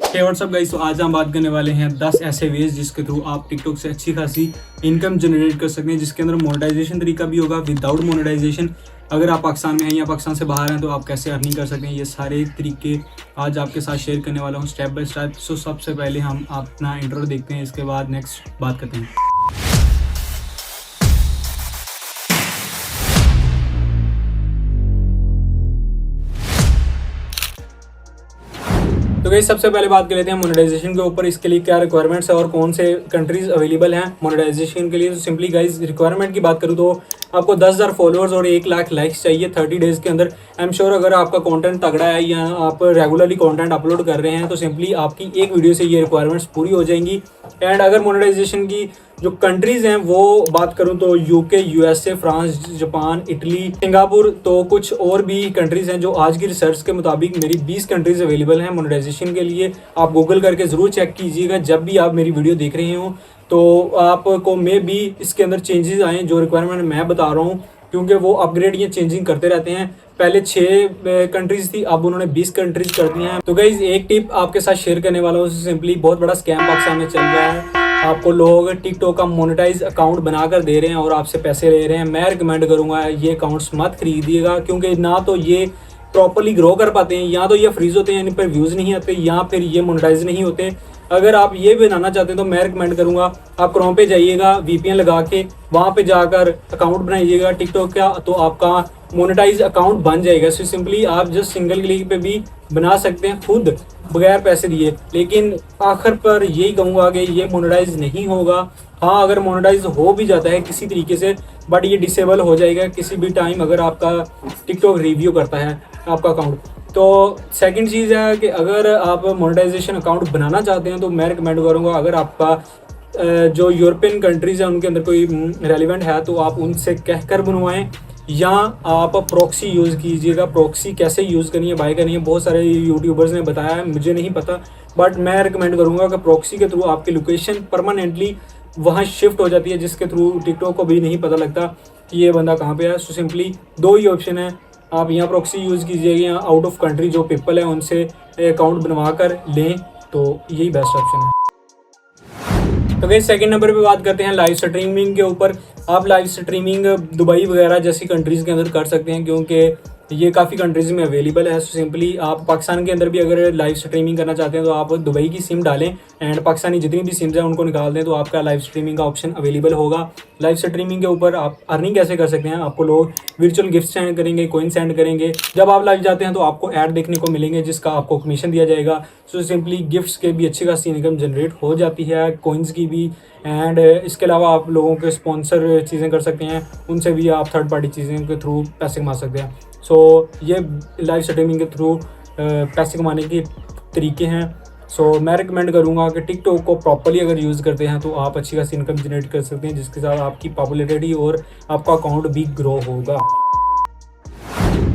हे WhatsApp guys, तो आज हम बात करने वाले हैं 10 ऐसे वेज जिसके थ्रू आप टिकटॉक से अच्छी खासी इनकम जनरेट कर सकते हैं, जिसके अंदर मोनेटाइजेशन तरीका भी होगा, विदाउट मोनेटाइजेशन। अगर आप पाकिस्तान में हैं या पाकिस्तान से बाहर हैं तो आप कैसे अर्निंग कर सकते हैं, ये सारे तरीके आज आपके साथ शेयर करने वाला हूँ स्टेप बाय स्टेप। सो सबसे पहले हम अपना इंट्रो देखते हैं, इसके बाद नेक्स्ट बात करते हैं। तो गाइस सबसे पहले बात कर लेते हैं मोनेटाइजेशन के ऊपर। इसके लिए क्या रिक्वायरमेंट्स है और कौन से कंट्रीज अवेलेबल हैं मोनेटाइजेशन के लिए। तो सिंपली गाइस रिक्वायरमेंट की बात करूँ तो आपको 10,000 फॉलोअर्स और 1 लाख लाइक्स चाहिए 30 डेज़ के अंदर। आई एम श्योर अगर आपका कंटेंट तगड़ा है या आप रेगुलरली कंटेंट अपलोड कर रहे हैं तो सिंपली आपकी एक वीडियो से ये रिक्वायरमेंट्स पूरी हो जाएंगी। एंड अगर मोनेटाइजेशन की जो कंट्रीज़ हैं वो बात करूं तो UK, USA, France, Japan, Italy, Singapore, तो कुछ और भी कंट्रीज़ हैं जो आज की रिसर्च के मुताबिक मेरी 20 कंट्रीज़ अवेलेबल हैं मोनेटाइजेशन के लिए। आप गूगल करके ज़रूर चेक कीजिएगा जब भी आप मेरी वीडियो देख रहे हो, तो आपको मे भी इसके अंदर चेंजेस आए जो रिक्वायरमेंट मैं बता रहा हूँ, क्योंकि वो अपग्रेड या चेंजिंग करते रहते हैं। पहले 6 कंट्रीज थी, अब उन्होंने 20 कंट्रीज कर दी हैं। तो गाइज एक टिप आपके साथ शेयर करने वाला हूँ। सिंपली बहुत बड़ा स्कैम पाकिस्तान में चल रहा है। आपको लोग टिकटॉक का मोनेटाइज अकाउंट बनाकर दे रहे हैं और आपसे पैसे ले रहे हैं। मैं रिकमेंड करूँगा ये अकाउंट्स मत खरीदिएगा, क्योंकि ना तो ये प्रॉपरली ग्रो कर पाते हैं, या तो ये फ्रीज होते हैं, इन पर व्यूज़ नहीं आते, या फिर ये मोनेटाइज नहीं होते। अगर आप ये बनाना चाहते हैं तो मैं रिकमेंड करूँगा आप क्रोम पे जाइएगा, वीपीएन लगा के वहाँ पे जाकर अकाउंट बनाइएगा टिकटॉक का, तो आपका मोनेटाइज अकाउंट बन जाएगा। सो सिंपली आप जस्ट सिंगल क्लिक पे भी बना सकते हैं खुद बगैर पैसे दिए। लेकिन आखिर पर यही कहूँगा कि ये मोनेटाइज नहीं होगा। हाँ, अगर मोनेटाइज हो भी जाता है किसी तरीके से, बट ये डिसेबल हो जाएगा किसी भी टाइम अगर आपका टिकटॉक रिव्यू करता है आपका अकाउंट। तो सेकंड चीज़ है कि अगर आप मोनेटाइजेशन अकाउंट बनाना चाहते हैं तो मैं रिकमेंड करूँगा, अगर आपका जो यूरोपियन कंट्रीज़ हैं उनके अंदर कोई रेलिवेंट है तो आप उनसे कहकर बनवाएं, या आप प्रॉक्सी यूज़ कीजिएगा। प्रॉक्सी कैसे यूज़ करनी है, बाय करनी है, बहुत सारे यूट्यूबर्स ने बताया है, मुझे नहीं पता, बट मैं रिकमेंड करूँगा कि प्रॉक्सी के थ्रू आपकी लोकेशन परमानेंटली वहाँ शिफ्ट हो जाती है, जिसके थ्रू टिकटॉक को भी नहीं पता लगता कि ये बंदा कहाँ पे है। सो सिंपली 2 ही ऑप्शन है, आप यहाँ प्रॉक्सी यूज़ कीजिएगा या आउट ऑफ कंट्री जो पीपल है उनसे अकाउंट बनवा कर लें, तो यही बेस्ट ऑप्शन है। तो गाइस सेकंड नंबर पे बात करते हैं लाइव स्ट्रीमिंग के ऊपर। आप लाइव स्ट्रीमिंग दुबई वगैरह जैसी कंट्रीज़ के अंदर कर सकते हैं, क्योंकि ये काफ़ी कंट्रीज़ में अवेलेबल है। सो सिंपली आप पाकिस्तान के अंदर भी अगर लाइव स्ट्रीमिंग करना चाहते हैं तो आप दुबई की सिम डालें एंड पाकिस्तानी जितनी भी सिम्स हैं उनको निकाल दें, तो आपका लाइव स्ट्रीमिंग का ऑप्शन अवेलेबल होगा। लाइव स्ट्रीमिंग के ऊपर आप अर्निंग कैसे कर सकते हैं, आपको लोग वर्चुअल गिफ्ट सेंड करेंगे, कॉइन सेंड करेंगे। जब आप लाइव जाते हैं तो आपको ऐड देखने को मिलेंगे जिसका आपको कमीशन दिया जाएगा। सो सिंपली गिफ्ट्स के भी अच्छी खासी इनकम जनरेट हो जाती है, कॉइन्स की भी। एंड इसके अलावा आप लोगों के स्पॉन्सर चीज़ें कर सकते हैं, उनसे भी आप थर्ड पार्टी चीज़ें के थ्रू पैसे कमा सकते हैं। सो ये लाइव स्ट्रीमिंग के थ्रू पैसे कमाने के तरीके हैं। सो मैं रिकमेंड करूँगा कि टिकटॉक को प्रॉपर्ली अगर यूज़ करते हैं तो आप अच्छी खासी इनकम जनरेट कर सकते हैं, जिसके साथ आपकी पॉपुलैरिटी और आपका अकाउंट भी ग्रो होगा।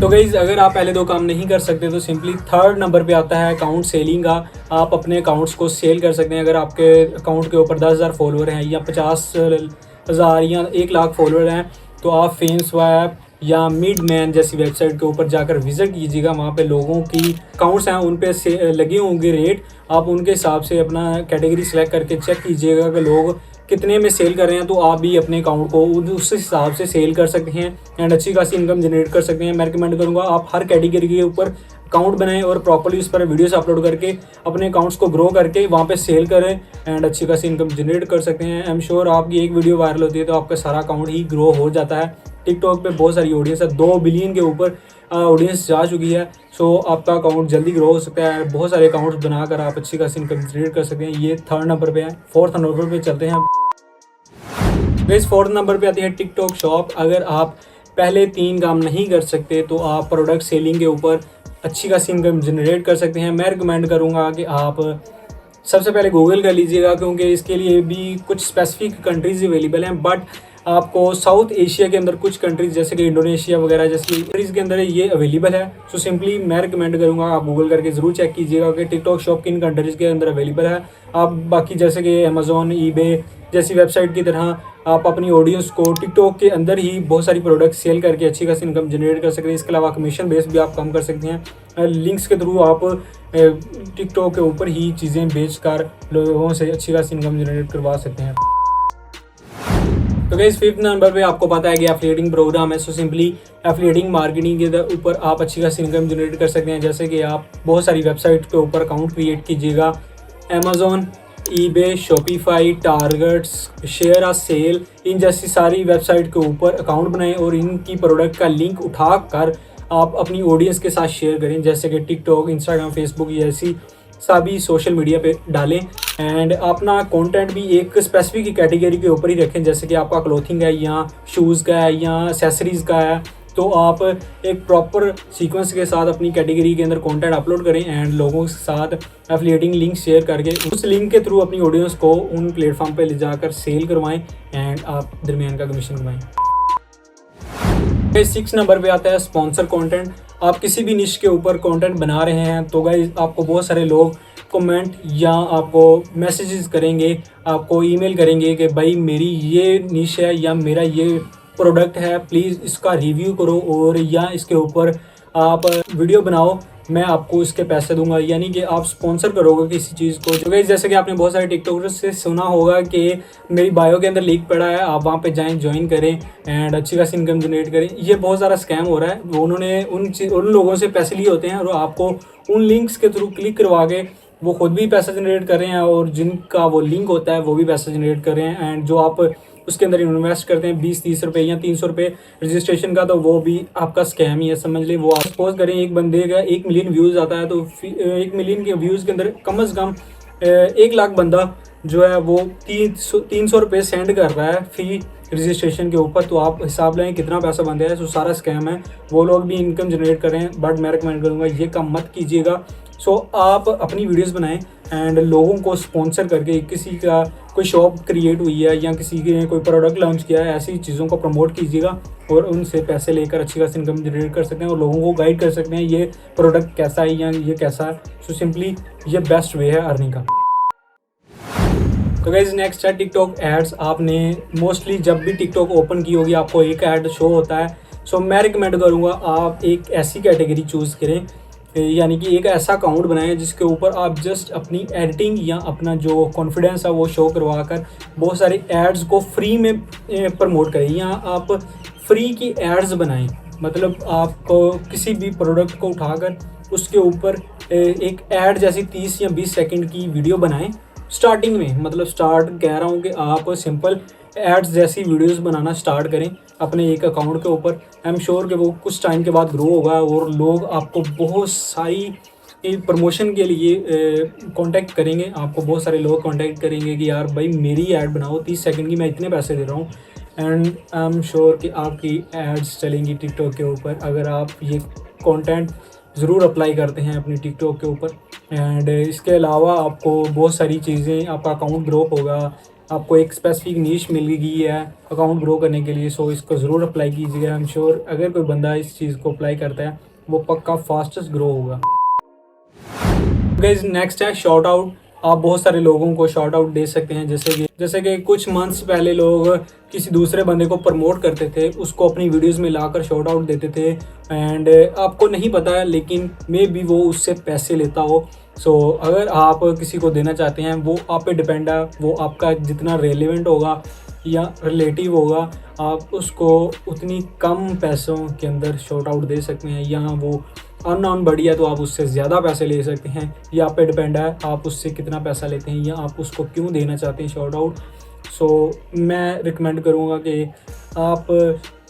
तो गाइज़ अगर आप पहले 2 काम नहीं कर सकते तो सिंपली थर्ड नंबर पे आता है अकाउंट सेलिंग का। आप अपने अकाउंट्स को सेल कर सकते हैं। अगर आपके अकाउंट के ऊपर 10,000 फॉलोअर हैं या 50,000 या 1 लाख फॉलोअर हैं, तो आप फेमस्वैप या मिडमैन जैसी वेबसाइट के ऊपर जाकर विजिट कीजिएगा। वहाँ पे लोगों की अकाउंट्स हैं, उन पे से लगे होंगे रेट, आप उनके हिसाब से अपना कैटेगरी सेलेक्ट करके चेक कीजिएगा कि लोग कितने में सेल कर रहे हैं, तो आप भी अपने अकाउंट को उस हिसाब से सेल कर सकते हैं एंड अच्छी खासी इनकम जनरेट कर सकते हैं। मैं रिकमेंड करूँगा आप हर कैटेगरी के ऊपर अकाउंट बनाएं और प्रॉपर्ली उस पर वीडियोस अपलोड करके अपने अकाउंट्स को ग्रो करके वहाँ पे सेल करें एंड अच्छी खासी इनकम जनरेट कर सकते हैं। आई एम श्योर आपकी एक वीडियो वायरल होती है तो आपका सारा अकाउंट ही ग्रो हो जाता है। टिकटॉक पे बहुत सारी ऑडियंस है, 2 बिलियन के ऊपर ऑडियंस जा चुकी है। सो आपका अकाउंट जल्दी ग्रो हो सकता है। बहुत सारे अकाउंट्स बनाकर आप अच्छी खासी इनकम जनरेट कर सकते हैं। ये थर्ड नंबर पे है। फोर्थ नंबर पे चलते हैं। इस फोर्थ नंबर पे आती है टिकटॉक शॉप। अगर आप पहले 3 काम नहीं कर सकते तो आप प्रोडक्ट सेलिंग के ऊपर अच्छी खासी इनकम जनरेट कर सकते हैं। मैं रिकमेंड करूँगा कि आप सबसे पहले गूगल कर लीजिएगा, क्योंकि इसके लिए भी कुछ स्पेसिफिक कंट्रीज़ अवेलेबल हैं, बट आपको साउथ एशिया के अंदर कुछ कंट्रीज़ जैसे कि इंडोनेशिया वगैरह जैसी कंट्रीज़ के अंदर ये अवेलेबल है। सो सिंपली मैं रिकमेंड करूँगा आप गूगल करके ज़रूर चेक कीजिएगा कि टिकटॉक शॉप किन कंट्रीज़ के अंदर अवेलेबल है। आप बाकी जैसे कि अमेज़ॉन, ईबे जैसी वेबसाइट की तरह आप अपनी ऑडियंस को टिकटॉक के अंदर ही बहुत सारी प्रोडक्ट सेल करके अच्छी खासी इनकम जनरेट कर सकते हैं। इसके अलावा कमीशन बेस भी आप कम कर सकते हैं। लिंक्स के थ्रू आप टिकटॉक के ऊपर ही चीज़ें बेचकर लोगों से अच्छी खासी इनकम जनरेट करवा सकते हैं। तो गाइस 5th नंबर पे आपको पता है कि एफिलिएटिंग प्रोग्राम है। सो सिंपली एफिलिएटिंग मार्केटिंग के ऊपर आप अच्छी खासी इनकम जनरेट कर सकते हैं। जैसे कि आप बहुत सारी वेबसाइट के ऊपर अकाउंट क्रिएट कीजिएगा, Amazon, eBay, Shopify, targets, ShareASale, इन जैसी सारी वेबसाइट के ऊपर अकाउंट बनाएं और इनकी प्रोडक्ट का लिंक उठा कर आप अपनी ऑडियंस के साथ शेयर करें। जैसे कि टिकटॉक, इंस्टाग्राम, फेसबुक जैसी सभी सोशल मीडिया पे डालें एंड अपना कंटेंट भी एक स्पेसिफिक कैटेगरी के ऊपर ही रखें। जैसे कि आपका क्लोथिंग है या शूज़ का है या एक्सेसरीज़ का है, तो आप एक प्रॉपर सीक्वेंस के साथ अपनी कैटेगरी के अंदर कंटेंट अपलोड करें एंड लोगों के साथ एफिलिएटिंग लिंक शेयर करके उस लिंक के थ्रू अपनी ऑडियंस को उन प्लेटफॉर्म पे ले जाकर सेल करवाएं एंड आप दरमियान का कमीशन कमाएं। 6 नंबर पे आता है स्पॉन्सर कंटेंट। आप किसी भी निश के ऊपर कंटेंट बना रहे हैं तो गाइस आपको बहुत सारे लोग कमेंट या आपको मैसेजेस करेंगे, आपको ईमेल करेंगे कि भाई मेरी ये निश है या मेरा ये प्रोडक्ट है, प्लीज़ इसका रिव्यू करो और या इसके ऊपर आप वीडियो बनाओ, मैं आपको इसके पैसे दूंगा। यानी कि आप स्पॉन्सर करोगे किसी चीज़ को। तो गाइस जैसे कि आपने बहुत सारे टिकटॉकर्स से सुना होगा कि मेरी बायो के अंदर लिंक पड़ा है, आप वहाँ पे जाएं, ज्वाइन करें एंड अच्छी खासी इनकम जनरेट करें। ये बहुत ज़्यादा स्कैम हो रहा है। वो उन्होंने उन लोगों से पैसे लिए होते हैं और आपको उन लिंक्स के थ्रू क्लिक करवा के वो खुद भी पैसा जनरेट कर रहे हैं और जिनका वो लिंक होता है वो भी पैसा जनरेट कर रहे हैं एंड जो आप उसके अंदर इन्वेस्ट करते हैं 20-30 रुपये या 300 रुपये रजिस्ट्रेशन का, तो वो भी आपका स्कैम ही है, समझ लें। वो आप सपोज करें एक बंदे का 1 मिलियन व्यूज़ आता है तो 1 मिलियन के व्यूज़ के अंदर कम से कम 1 लाख बंदा जो है वो 300 रुपये सेंड कर रहा है फी रजिस्ट्रेशन के ऊपर। तो आप हिसाब लें कितना पैसा बनता है। तो सारा स्कैम है, वो लोग भी इनकम जनरेट कर रहे हैं, बट मैं रिकमेंड करूँगा ये काम मत कीजिएगा। सो आप अपनी वीडियोस बनाएं एंड लोगों को स्पॉन्सर करके, किसी का कोई शॉप क्रिएट हुई है या किसी ने कोई प्रोडक्ट लॉन्च किया है, ऐसी चीज़ों को प्रमोट कीजिएगा और उनसे पैसे लेकर अच्छी खासी इनकम जनरेट कर सकते हैं और लोगों को गाइड कर सकते हैं ये प्रोडक्ट कैसा है या ये कैसा है। सो सिंपली ये बेस्ट वे है अर्निंग का। तो गाइज नेक्स्ट है टिकटॉक एड्स। आपने मोस्टली जब भी टिकटॉक ओपन की होगी आपको एक ऐड शो होता है। सो मैं रिकमेंड करूँगा आप एक ऐसी कैटेगरी चूज़ करें, यानी कि एक ऐसा अकाउंट बनाएं जिसके ऊपर आप जस्ट अपनी एडिटिंग या अपना जो कॉन्फिडेंस है वो शो करवा कर बहुत सारे एड्स को फ्री में प्रमोट करें या आप फ्री की एड्स बनाएं। मतलब आपको किसी भी प्रोडक्ट को उठाकर उसके ऊपर एक ऐड जैसी 30 या 20 सेकंड की वीडियो बनाएं स्टार्टिंग में। मतलब स्टार्ट कह रहा हूँ कि आप सिंपल एड्स जैसी वीडियोस बनाना स्टार्ट करें अपने एक अकाउंट के ऊपर। आई एम श्योर कि वो कुछ टाइम के बाद ग्रो होगा और लोग आपको बहुत सारी प्रमोशन के लिए कांटेक्ट करेंगे। आपको बहुत सारे लोग कांटेक्ट करेंगे कि यार भाई मेरी ऐड बनाओ 30 सेकंड की, मैं इतने पैसे दे रहा हूँ। एंड आई एम श्योर कि आपकी एड्स चलेंगी टिकटॉक के ऊपर अगर आप ये कंटेंट ज़रूर अप्लाई करते हैं अपनी टिकटॉक के ऊपर। एंड इसके अलावा आपको बहुत सारी चीज़ें, आपका अकाउंट ग्रो होगा, आपको एक स्पेसिफिक नीश मिल गई है अकाउंट ग्रो करने के लिए। सो इसको ज़रूर अप्लाई कीजिएगा। आई एम श्योर अगर कोई बंदा इस चीज़ को अप्लाई करता है वो पक्का फास्टेस्ट ग्रो होगा। गाइस नेक्स्ट है शॉर्ट आउट। आप बहुत सारे लोगों को शॉर्ट आउट दे सकते हैं। जैसे कि कुछ मंथ्स पहले लोग किसी दूसरे बंदे को प्रमोट करते थे, उसको अपनी वीडियोस में लाकर शॉर्ट आउट देते थे एंड आपको नहीं पता है लेकिन मे बी वो उससे पैसे लेता हो। सो अगर आप किसी को देना चाहते हैं वो आप पे डिपेंड है, वो आपका जितना रेलेवेंट होगा या रिलेटिव होगा आप उसको उतनी कम पैसों के अंदर शॉर्ट आउट दे सकते हैं, या वो अननोन बड़ी है तो आप उससे ज़्यादा पैसे ले सकते हैं। ये आप पे डिपेंड है आप उससे कितना पैसा लेते हैं या आप उसको क्यों देना चाहते हैं शॉर्ट आउट। सो मैं रिकमेंड करूँगा कि आप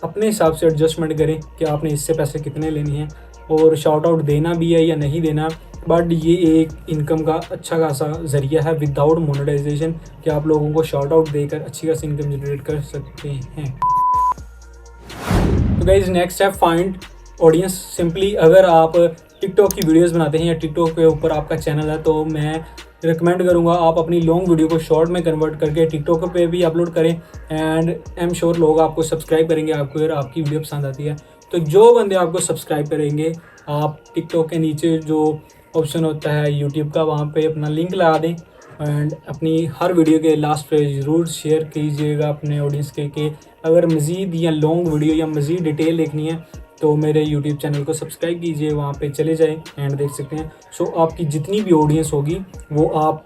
अपने हिसाब से एडजस्टमेंट करें कि आपने इससे पैसे कितने लेने हैं और शॉर्ट आउट देना भी है या नहीं देना। बट ये एक इनकम का अच्छा खासा ज़रिया है विदाउट मोनेटाइजेशन कि आप लोगों को शॉर्ट आउट देकर अच्छी खासी इनकम जनरेट कर सकते हैं। तो गाइस नेक्स्ट है फाइंड ऑडियंस। सिंपली अगर आप टिकटॉक की वीडियोस बनाते हैं या टिकटॉक के ऊपर आपका चैनल है तो मैं रिकमेंड करूंगा आप अपनी लॉन्ग वीडियो को शॉर्ट में कन्वर्ट करके टिकटॉक पे भी अपलोड करें एंड आई एम श्योर लोग आपको सब्सक्राइब करेंगे आपको अगर आपकी वीडियो पसंद आती है। तो जो बंदे आपको सब्सक्राइब करेंगे आप टिकटॉक के नीचे जो ऑप्शन होता है यूट्यूब का वहाँ पे अपना लिंक लगा दें एंड अपनी हर वीडियो के लास्ट पे ज़रूर शेयर कीजिएगा अपने ऑडियंस के कि अगर मज़ीद या लॉन्ग वीडियो या मज़ीद डिटेल देखनी है तो मेरे यूट्यूब चैनल को सब्सक्राइब कीजिए, वहाँ पे चले जाएं एंड देख सकते हैं। सो आपकी जितनी भी ऑडियंस होगी वो आप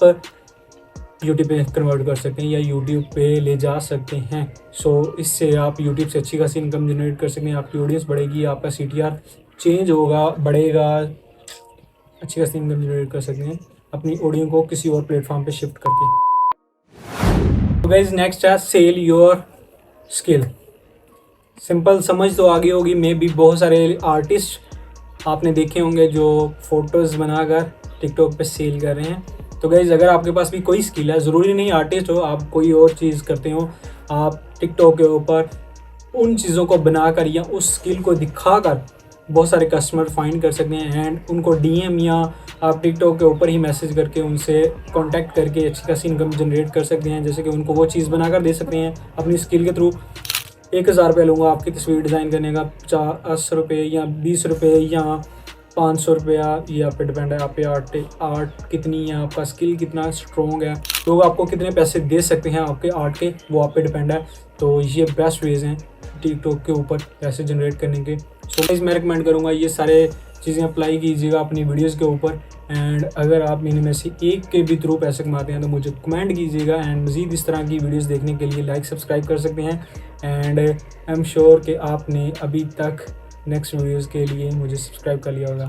यूट्यूब पे कन्वर्ट कर सकते हैं या यूट्यूब पे ले जा सकते हैं। सो इससे आप यूट्यूब से अच्छी खासी इनकम जनरेट कर सकते हैं, आपकी ऑडियंस बढ़ेगी, आपका CTR चेंज होगा, बढ़ेगा, अच्छी खासी इनकम जनरेट कर सकते हैं अपनी ऑडियो को किसी और प्लेटफॉर्म पे शिफ्ट करके। तो गाइज नेक्स्ट है सेल योर स्किल। सिंपल समझ तो आगे होगी, मे भी बहुत सारे आर्टिस्ट आपने देखे होंगे जो फोटोज़ बनाकर टिकटॉक पे सेल कर रहे हैं। तो गाइज अगर आपके पास भी कोई स्किल है, ज़रूरी नहीं आर्टिस्ट हो, आप कोई और चीज़ करते हो, आप टिकटॉक के ऊपर उन चीज़ों को बनाकर या उस स्किल को दिखाकर बहुत सारे कस्टमर फाइंड कर सकते हैं एंड उनको DM या आप टिकटॉक के ऊपर ही मैसेज करके उनसे कांटेक्ट करके अच्छी खासी इनकम जनरेट कर सकते हैं। जैसे कि उनको वो चीज़ बनाकर दे सकते हैं अपनी स्किल के थ्रू। 1000 रुपये लूँगा आपकी तस्वीर डिज़ाइन करने का, 50 रुपये या 20 रुपये या 500 रुपया, ये आप पे डिपेंड है, आप पे आर्ट कितनी है, आपका स्किल कितना स्ट्रॉन्ग है, लोग आपको कितने पैसे दे सकते हैं आपके आर्ट के, वो आप पे डिपेंड है। तो ये बेस्ट वेज़ हैं टिकटॉक के ऊपर पैसे जनरेट करने के। सो गाइस मैं रिकमेंड करूँगा ये सारे चीज़ें अप्लाई कीजिएगा अपनी वीडियोज़ के ऊपर। एंड अगर आप इनमें से एक के भी थ्रू पैसे कमाते हैं तो मुझे कमेंट कीजिएगा एंड मज़ीद इस तरह की वीडियोस देखने के लिए लाइक सब्सक्राइब कर सकते हैं। एंड आई एम श्योर कि आपने अभी तक नेक्स्ट वीडियोस के लिए मुझे सब्सक्राइब कर लिया होगा।